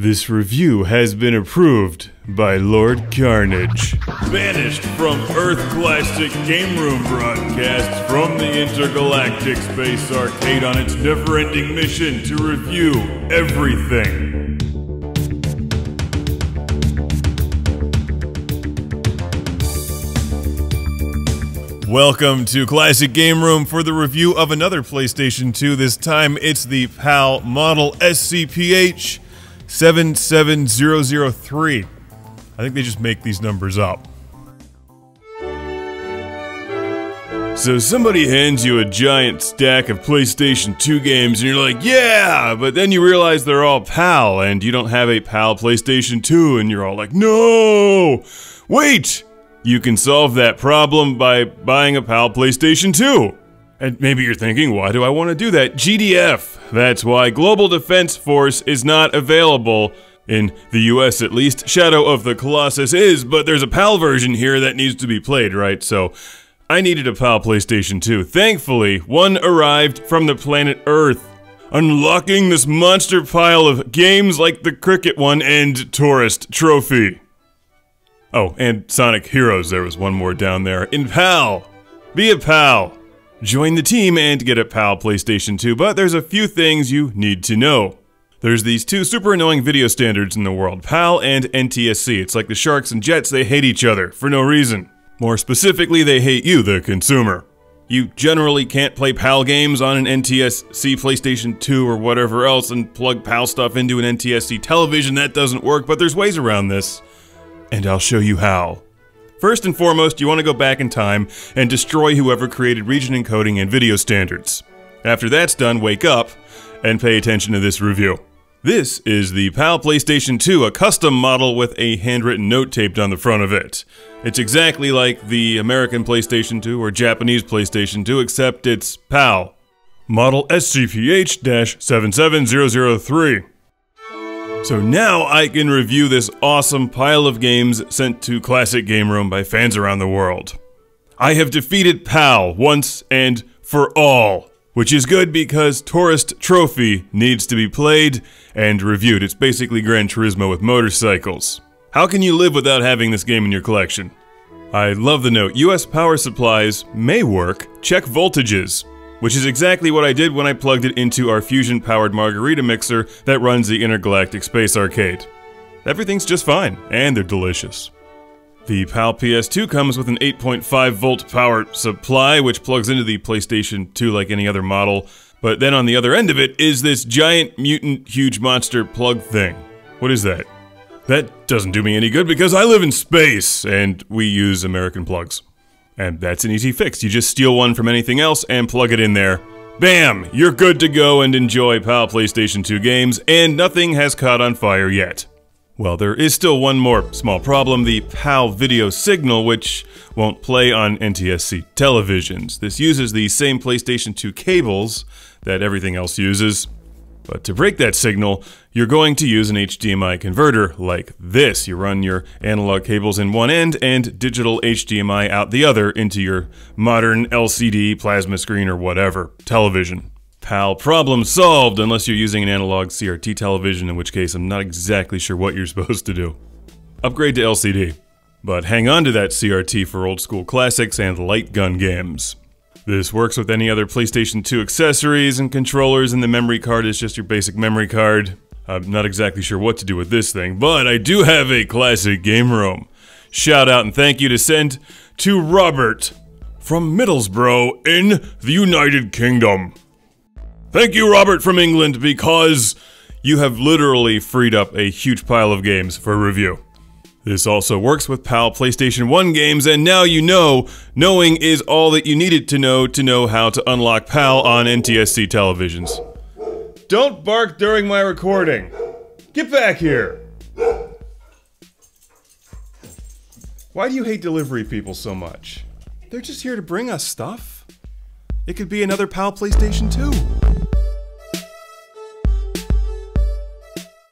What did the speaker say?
This review has been approved by Lord Carnage. Banished from Earth Classic Game Room broadcasts from the Intergalactic Space Arcade on its never-ending mission to review everything. Welcome to Classic Game Room for the review of another PlayStation 2. This time it's the PAL model SCPH 77003. I think they just make these numbers up. So somebody hands you a giant stack of PlayStation 2 games and you're like, yeah! But then you realize they're all PAL and you don't have a PAL PlayStation 2 and you're all like, no! Wait! You can solve that problem by buying a PAL PlayStation 2. And maybe you're thinking, why do I want to do that? GDF. That's why Global Defense Force is not available, in the US at least. Shadow of the Colossus is, but there's a PAL version here that needs to be played, right? So, I needed a PAL PlayStation 2. Thankfully, one arrived from the planet Earth, unlocking this monster pile of games like the Cricket one and Tourist Trophy. Oh, and Sonic Heroes, there was one more down there. In PAL! Be a PAL! Join the team and get a PAL PlayStation 2, but there's a few things you need to know. There's these two super annoying video standards in the world, PAL and NTSC. It's like the Sharks and Jets, they hate each other, for no reason. More specifically, they hate you, the consumer. You generally can't play PAL games on an NTSC PlayStation 2 or whatever else and plug PAL stuff into an NTSC television. That doesn't work, but there's ways around this. And I'll show you how. First and foremost, you want to go back in time and destroy whoever created region encoding and video standards. After that's done, wake up and pay attention to this review. This is the PAL PlayStation 2, a custom model with a handwritten note taped on the front of it. It's exactly like the American PlayStation 2 or Japanese PlayStation 2, except it's PAL. Model SCPH-77003. So now I can review this awesome pile of games sent to Classic Game Room by fans around the world. I have defeated PAL once and for all, which is good because Tourist Trophy needs to be played and reviewed. It's basically Gran Turismo with motorcycles. How can you live without having this game in your collection? I love the note, US power supplies may work, check voltages. Which is exactly what I did when I plugged it into our fusion-powered margarita mixer that runs the Intergalactic Space Arcade. Everything's just fine, and they're delicious. The PAL PS2 comes with an 8.5 volt power supply, which plugs into the PlayStation 2 like any other model, but then on the other end of it is this giant mutant huge monster plug thing. What is that? That doesn't do me any good because I live in space, and we use American plugs. And that's an easy fix. You just steal one from anything else and plug it in there. Bam! You're good to go and enjoy PAL PlayStation 2 games, and nothing has caught on fire yet. Well, there is still one more small problem, the PAL video signal, which won't play on NTSC televisions. This uses the same PlayStation 2 cables that everything else uses. But to break that signal, you're going to use an HDMI converter like this. You run your analog cables in one end and digital HDMI out the other into your modern LCD, plasma screen, or whatever television. PAL problem solved, unless you're using an analog CRT television, in which case I'm not exactly sure what you're supposed to do. Upgrade to LCD. But hang on to that CRT for old school classics and light gun games. This works with any other PlayStation 2 accessories and controllers, and the memory card is just your basic memory card. I'm not exactly sure what to do with this thing, but I do have a Classic Game Room. Shout out and thank you to send to Robert from Middlesbrough in the United Kingdom. Thank you, Robert from England, because you have literally freed up a huge pile of games for review. This also works with PAL PlayStation 1 games, and now you know, knowing is all that you needed to know how to unlock PAL on NTSC televisions. Don't bark during my recording! Get back here! Why do you hate delivery people so much? They're just here to bring us stuff. It could be another PAL PlayStation 2.